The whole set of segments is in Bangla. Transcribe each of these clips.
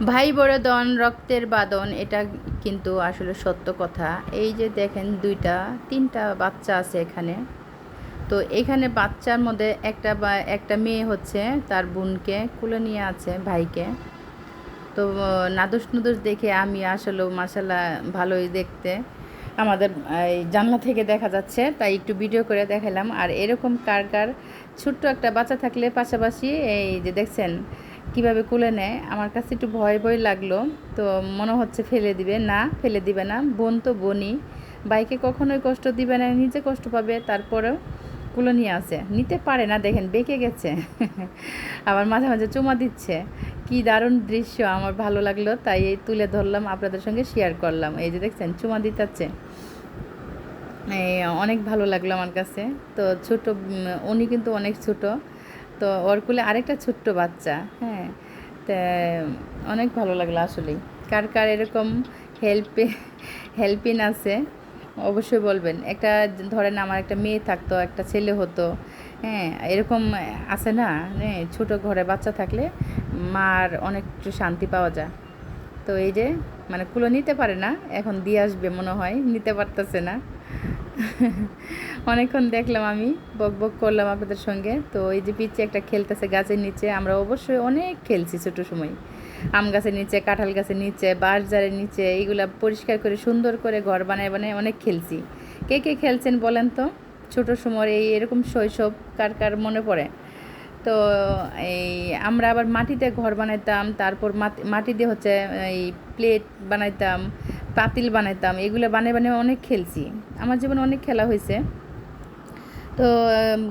ভাই বড়দন রক্তের বাঁধন, এটা কিন্তু আসলে সত্য কথা। এই যে দেখেন দুইটা তিনটা বাচ্চা আছে এখানে। তো এখানে বাচ্চার মধ্যে একটা মেয়ে হচ্ছে তার বোনকে কুলে নিয়ে আছে, ভাইকে। তো নাদুস নুদুস দেখে আমি আসলে মাশাল্লাহ ভালোই দেখতে। আমাদের এই জানলা থেকে দেখা যাচ্ছে, তাই একটু ভিডিও করে দেখালাম। আর এরকম কার কার ছোট্ট একটা বাচ্চা থাকলে পাশাপাশি এই যে দেখছেন কিভাবে কুলে নেয়, আমার কাছে একটু ভয় ভয় লাগলো। তো মনে হচ্ছে ফেলে দিবে, না ফেলে দিবে না, বোন তো বোনই, বাইকে কখনোই কষ্ট দিবে না, নিজে কষ্ট পাবে, তারপরেও কুলো নিয়ে আসে, নিতে পারে না, দেখেন বেঁকে গেছে। আবার মাঝে মাঝে চুমা দিচ্ছে। কি দারুণ দৃশ্য, আমার ভালো লাগলো, তাই এই তুলে ধরলাম, আপনাদের সঙ্গে শেয়ার করলাম। এই যে দেখছেন চুমা দিতেছে, এই অনেক ভালো লাগলো আমার কাছে। তো ছোট উনি কিন্তু অনেক ছোট। তো ওর কোলে আরেকটা ছোট্ট বাচ্চা, হ্যাঁ। তা অনেক ভালো লাগলো আসলেই। কার কার এরকম হেল্পে হেল্পিং আছে অবশ্যই বলবেন। একটা ধরেন আমার একটা মেয়ে থাকতো, একটা ছেলে হতো, হ্যাঁ, এরকম আছে না, হ্যাঁ, ছোটো ঘরে বাচ্চা থাকলে মার অনেক একটু শান্তি পাওয়া যায়। তো এই যে মানে কুলো নিতে পারে না, এখন দিয়ে আসবে মনে হয়, নিতে পারতেছে না। অনেকক্ষণ দেখলাম, আমি বক বক করলাম আপনাদের সঙ্গে। তো এই যে পিচ্ছে একটা খেলতেছে গাছের নিচে, আমরা অবশ্যই অনেক খেলছি ছোটো সময়। আম গাছের নিচে, কাঁঠাল গাছের নিচে, বাঁশঝাড়ের নিচে, এইগুলা পরিষ্কার করে সুন্দর করে ঘর বানায় বানায় অনেক খেলছি। কে কে খেলছেন বলেন তো? ছোটো সময় এই এরকম শৈশব কার কার মনে পড়ে? তো এই আমরা আবার মাটিতে ঘর বানাইতাম, তারপর মাটি দিয়ে হচ্ছে এই প্লেট বানাইতাম, পাতিল বানাইতাম, এগুলো বানিয়ে বানিয়ে অনেক খেলছি। আমার জীবনে অনেক খেলা হয়েছে। তো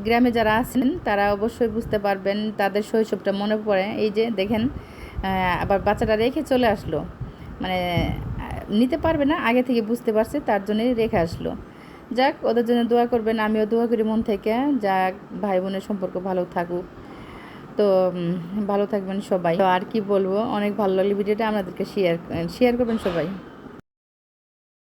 গ্রামে যারা আছেন তারা অবশ্যই বুঝতে পারবেন, তাদের শৈশবটা মনে পড়ে। এই যে দেখেন আবার বাচ্চাটা রেখে চলে আসলো, মানে নিতে পারবে না, আগে থেকে বুঝতে পারছে, তার জন্যই রেখে আসলো। যাক, ওদের জন্য দোয়া করবেন, আমিও দোয়া করি মন থেকে। যাক, ভাই বোনের সম্পর্ক ভালো থাকুক। তো ভালো থাকবেন সবাই। তো আর কি বলবো, অনেক ভালো লাগলো ভিডিওটা, আপনাদেরকে শেয়ার করবেন সবাই।